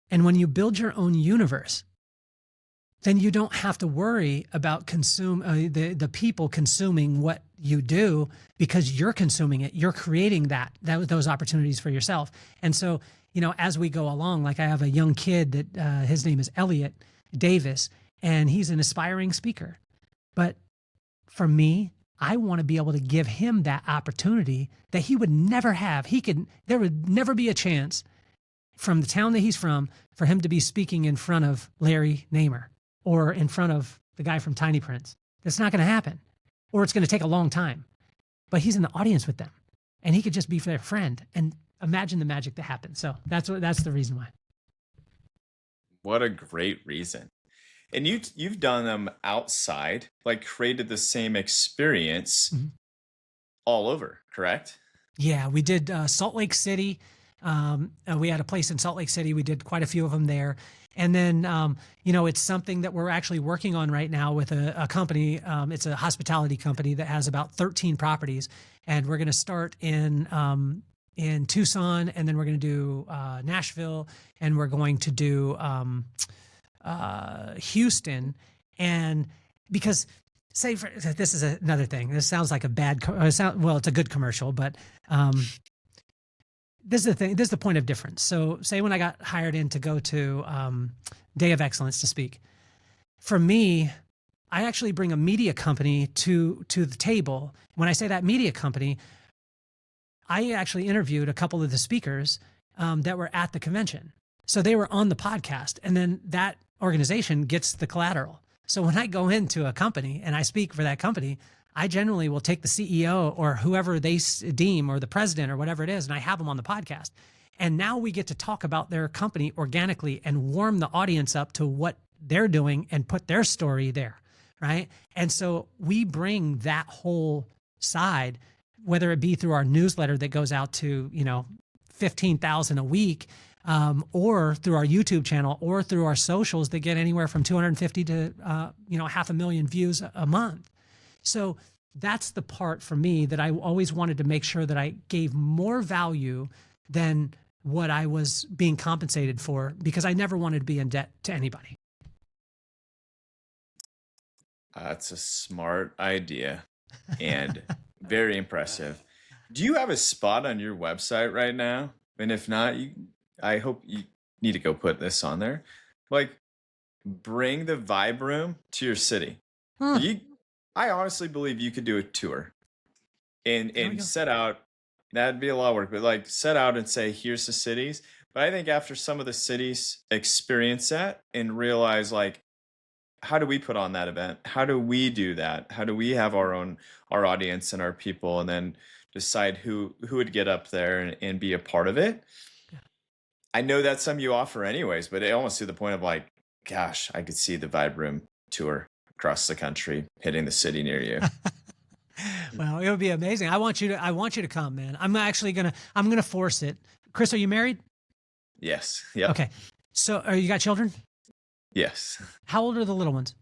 And when you build your own universe, then you don't have to worry about the people consuming what you do, because you're consuming it. You're creating those opportunities for yourself. And so, as we go along, I have a young kid that his name is Elliot Davis, and he's an aspiring speaker. But for me, I want to be able to give him that opportunity that he would never have. There would never be a chance from the town that he's from for him to be speaking in front of Larry Namer or in front of the guy from Tiny Prince. That's not going to happen, or it's going to take a long time. But he's in the audience with them, and he could just be their friend. And imagine the magic that happens. So that's the reason why. What a great reason. And you've done them outside, created the same experience all over, correct? Yeah, we did Salt Lake City. We had a place in Salt Lake City. We did quite a few of them there. And then, it's something that we're actually working on right now with a company. It's a hospitality company that has about 13 properties. And we're going to start in Tucson, and then we're going to do Nashville, and we're going to do Houston. And because this is another thing. This sounds like it's a good commercial, but this is the thing. This is the point of difference. So say when I got hired in to go to Day of Excellence to speak, for me, I actually bring a media company to the table. When I say that media company, I actually interviewed a couple of the speakers that were at the convention. So they were on the podcast, and then that organization gets the collateral. So when I go into a company and I speak for that company, I generally will take the CEO or whoever they deem, or the president or whatever it is, and I have them on the podcast. And now we get to talk about their company organically and warm the audience up to what they're doing and put their story there. Right. And so we bring that whole side, whether it be through our newsletter that goes out to, 15,000 a week, or through our YouTube channel, or through our socials that get anywhere from 250 to, 500,000 views a month. So that's the part for me that I always wanted to make sure that I gave more value than what I was being compensated for, because I never wanted to be in debt to anybody. That's a smart idea and very impressive. Do you have a spot on your website right now? And if not, I hope you need to go put this on there. Like, bring the vibe room to your city. I honestly believe you could do a tour and set out. That'd be a lot of work, but like set out and say, here's the cities. But I think after some of the cities experience that and realize, like, how do we put on that event? How do we do that? How do we have our audience and our people, and then decide who would get up there and be a part of it? Yeah. I know that's something you offer anyways, but it almost to the point of like, gosh, I could see the Vibe Room tour across the country, hitting the city near you. Well, it would be amazing. I want you to come, man. I'm gonna force it. Chris, are you married? Yes. Yeah. Okay. So you got children? Yes. How old are the little ones?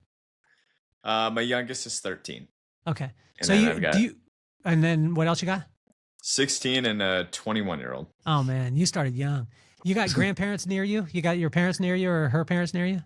My youngest is 13. Okay. And so and then what else you got? 16 and a 21-year-old. Oh man, you started young. You got grandparents near you? You got your parents near you, or her parents near you?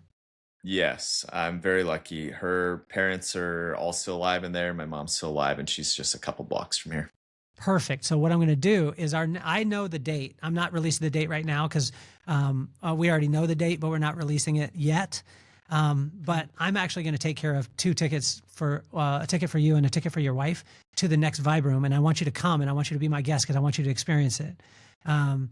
Yes, I'm very lucky. Her parents are all still alive in there. My mom's still alive, and she's just a couple blocks from here. Perfect. So what I'm going to do is I know the date. I'm not releasing the date right now because we already know the date, but we're not releasing it yet. But I'm actually going to take care of 2 tickets for a ticket for you and a ticket for your wife to the next Vibe Room. And I want you to come, and I want you to be my guest because I want you to experience it. And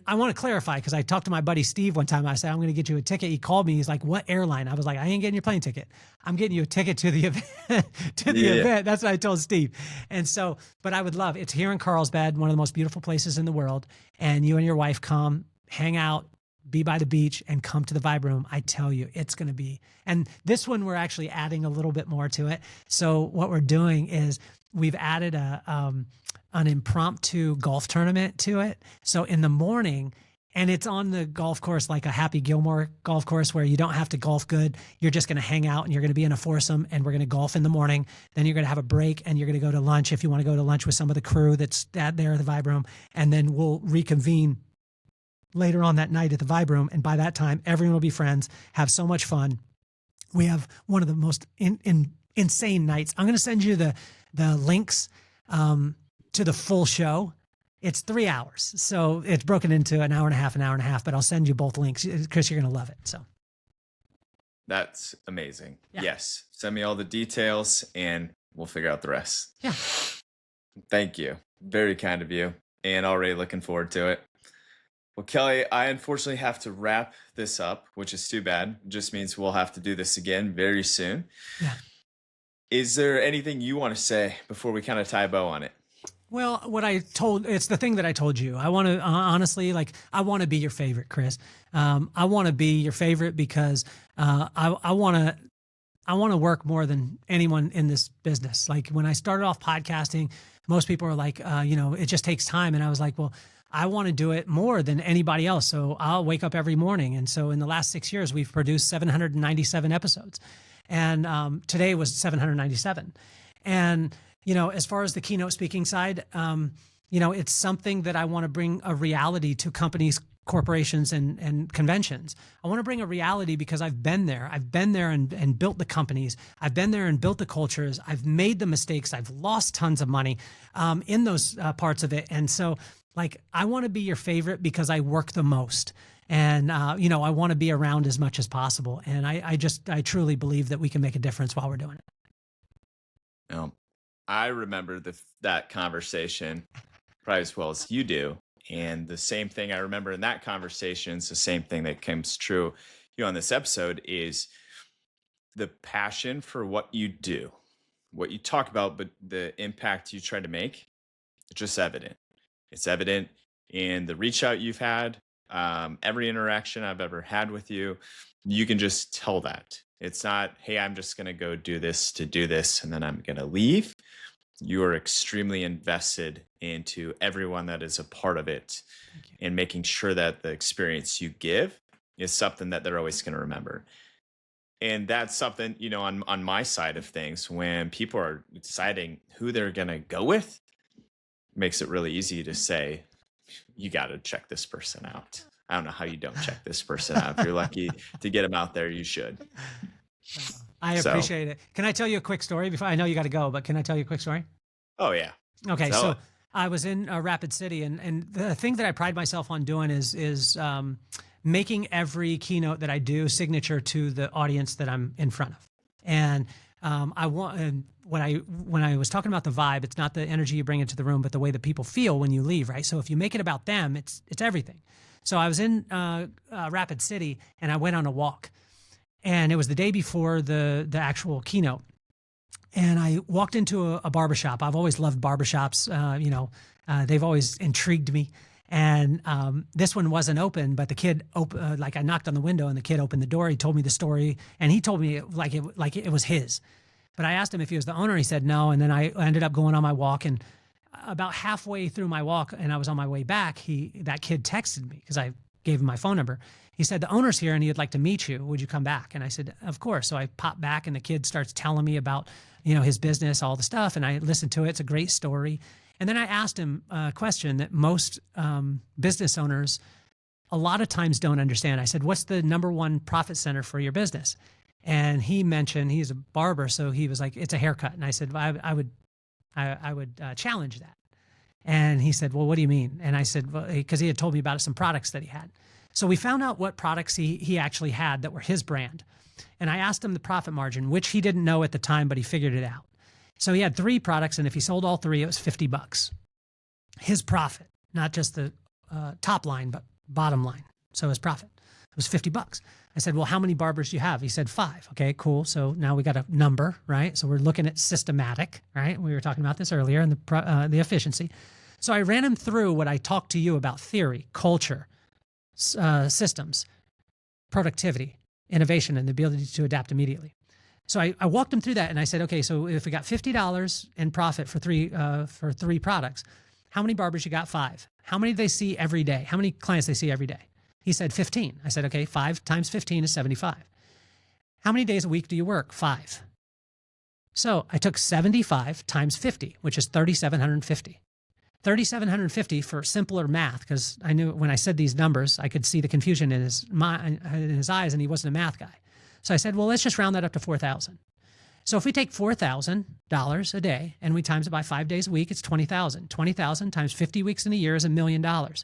I want to clarify, because I talked to my buddy Steve one time. I said, I'm going to get you a ticket. He called me. He's like, what airline? I was like, I ain't getting your plane ticket. I'm getting you a ticket to the event, event. That's what I told Steve. And so, but I would love, it's here in Carlsbad, one of the most beautiful places in the world. And you and your wife come, hang out, be by the beach, and come to the Vibe Room. I tell you, it's going to be, and this one, we're actually adding a little bit more to it. So what we're doing is we've added an impromptu golf tournament to it. So in the morning, and it's on the golf course, like a Happy Gilmore golf course, where you don't have to golf good. You're just going to hang out, and you're going to be in a foursome, and we're going to golf in the morning. Then you're going to have a break, and you're going to go to lunch if you want to go to lunch with some of the crew that's there at the Vibe Room. And then we'll reconvene later on that night at the Vibe Room. And by that time, everyone will be friends, have so much fun. We have one of the most insane nights. I'm going to send you the links to the full show. It's 3 hours. So it's broken into an hour and a half, but I'll send you both links. Chris, you're going to love it. So that's amazing. Yeah. Yes. Send me all the details and we'll figure out the rest. Yeah. Thank you. Very kind of you, and already looking forward to it. Well, Kelly, I unfortunately have to wrap this up, which is too bad. It just means we'll have to do this again very soon. Yeah. Is there anything you want to say before we kind of tie a bow on it? Well, it's the thing that I told you. I want to, honestly, I want to be your favorite, Chris. I want to be your favorite because I want to work more than anyone in this business. Like when I started off podcasting, most people are like, it just takes time. And I was like, well, I want to do it more than anybody else. So I'll wake up every morning. And so in the last 6 years, we've produced 797 episodes. And today was 797. And as far as the keynote speaking side, it's something that I want to bring a reality to companies, corporations, and conventions. I want to bring a reality because I've been there. I've been there and built the companies. I've been there and built the cultures. I've made the mistakes. I've lost tons of money in those parts of it. And so, I want to be your favorite because I work the most. And, I want to be around as much as possible. And I truly believe that we can make a difference while we're doing it. I remember that conversation probably as well as you do. And the same thing I remember in that conversation is the same thing that comes true on this episode is the passion for what you do. what you talk about, but the impact you try to make, it's just evident. It's evident in the reach out you've had, every interaction I've ever had with you. You can just tell that. It's not, hey, I'm just going to go do this to do this and then I'm going to leave. You are extremely invested into everyone that is a part of it and making sure that the experience you give is something that they're always going to remember. And that's something, on my side of things, when people are deciding who they're going to go with, makes it really easy to say, you got to check this person out. I don't know how you don't check this person out. If you're lucky to get them out there, you should. I appreciate it. Can I tell you a quick story before? I know you got to go, but can I tell you a quick story? Oh, yeah. Okay. So I was in Rapid City, and the thing that I pride myself on doing is making every keynote that I do signature to the audience that I'm in front of. And when I was talking about the vibe, it's not the energy you bring into the room, but the way that people feel when you leave, right? So if you make it about them, it's everything. So I was in Rapid City, and I went on a walk, and it was the day before the actual keynote. And I walked into a barbershop. I've always loved barbershops. They've always intrigued me. And this one wasn't open, but the kid, I knocked on the window and the kid opened the door. He told me the story, and he told me like it was his. But I asked him if he was the owner. He said no. And then I ended up going on my walk, and about halfway through my walk, and I was on my way back, that kid texted me because I gave him my phone number. He said, the owner's here and he'd like to meet you. Would you come back? And I said, of course. So I popped back, and the kid starts telling me about, his business, all the stuff. And I listened to it. It's a great story. And then I asked him a question that most business owners a lot of times don't understand. I said, what's the number one profit center for your business? And he mentioned he's a barber. So he was like, it's a haircut. And I said, I would challenge that. And he said, well, what do you mean? And I said, well, because he had told me about some products that he had. So we found out what products he actually had that were his brand. And I asked him the profit margin, which he didn't know at the time, but he figured it out. So he had 3 products, and if he sold all 3, it was $50. His profit, not just the top line, but bottom line. So his profit was $50. I said, well, how many barbers do you have? He said 5. Okay, cool. So now we got a number, right? So we're looking at systematic, right? We were talking about this earlier, and the efficiency. So I ran him through what I talked to you about: theory, culture, systems, productivity, innovation, and the ability to adapt immediately. So I walked him through that, and I said, okay, so if we got $50 in profit for 3 products, how many barbers you got? 5. How many do they see every day? How many clients they see every day? He said 15. I said, okay, 5 times 15 is 75. How many days a week do you work? 5. So I took 75 times 50, which is 3,750. 3,750 for simpler math, because I knew when I said these numbers, I could see the confusion in his eyes, and he wasn't a math guy. So I said, well, let's just round that up to 4,000. So if we take $4,000 a day and we times it by 5 days a week, it's 20,000. 20,000 times 50 weeks in a year is $1 million. $1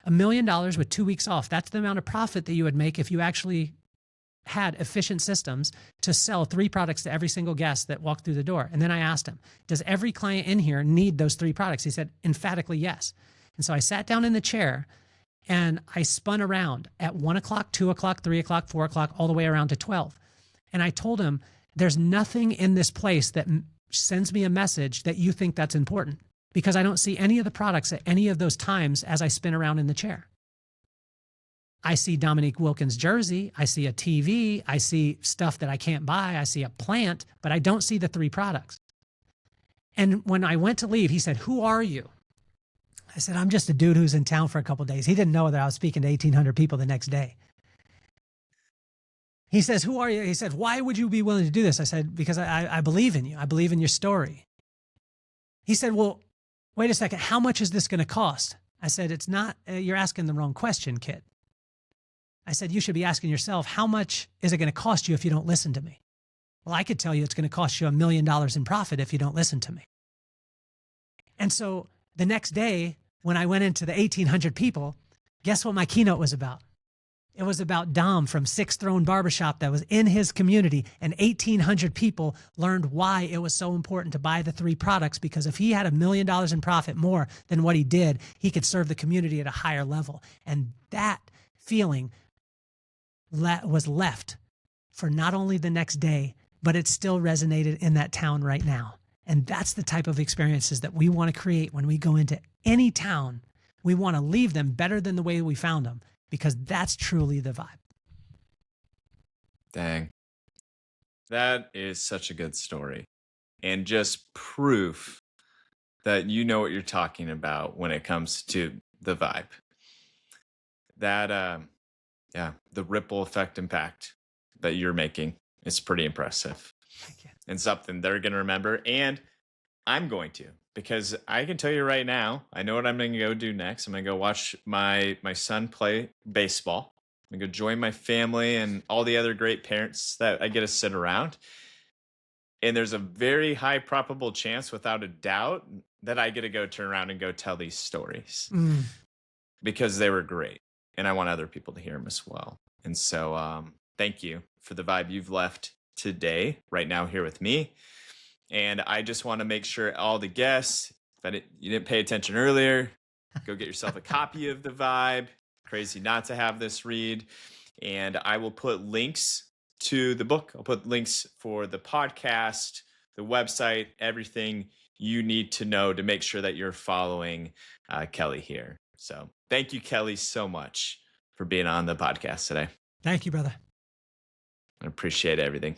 million with 2 weeks off. That's the amount of profit that you would make if you actually had efficient systems to sell 3 products to every single guest that walked through the door. And then I asked him, does every client in here need those 3 products? He said, emphatically, yes. And so I sat down in the chair and I spun around at 1 o'clock, 2 o'clock, 3 o'clock, 4 o'clock, all the way around to 12. And I told him, there's nothing in this place that sends me a message that you think that's important, because I don't see any of the products at any of those times as I spin around in the chair. I see Dominique Wilkins' jersey. I see a TV. I see stuff that I can't buy. I see a plant, but I don't see the 3 products. And when I went to leave, he said, who are you? I said, I'm just a dude who's in town for a couple of days. He didn't know that I was speaking to 1,800 people the next day. He says, who are you? He said, why would you be willing to do this? I said, because I believe in you. I believe in your story. He said, well, wait a second. How much is this going to cost? I said, it's not, you're asking the wrong question, kid. I said, you should be asking yourself, how much is it going to cost you if you don't listen to me? Well, I could tell you it's going to cost you $1 million in profit if you don't listen to me. And so the next day, when I went into the 1,800 people, guess what my keynote was about? It was about Dom from Sixth Throne Barbershop that was in his community, and 1,800 people learned why it was so important to buy the 3 products, because if he had $1 million in profit more than what he did, he could serve the community at a higher level. And that feeling was left for not only the next day, but it still resonated in that town right now. And that's the type of experiences that we want to create when we go into any town. We want to leave them better than the way we found them, because that's truly the vibe. Dang. That is such a good story. And just proof that you know what you're talking about when it comes to the vibe. That, yeah, the ripple effect impact that you're making is pretty impressive. Thank you. And something they're going to remember. And I'm going to, because I can tell you right now, I know what I'm going to go do next. I'm going to go watch my son play baseball. I'm going to go join my family and all the other great parents that I get to sit around. And there's a very high probable chance, without a doubt, that I get to go turn around and go tell these stories because they were great. And I want other people to hear them as well. And so thank you for the vibe you've left today, right now, here with me. And I just want to make sure all the guests, if you didn't pay attention earlier, go get yourself a copy of the vibe. Crazy not to have this read. And I will put links to the book. I'll put links for the podcast, the website, everything you need to know to make sure that you're following Kelly here. So thank you, Kelly, so much for being on the podcast today. Thank you, brother. I appreciate everything.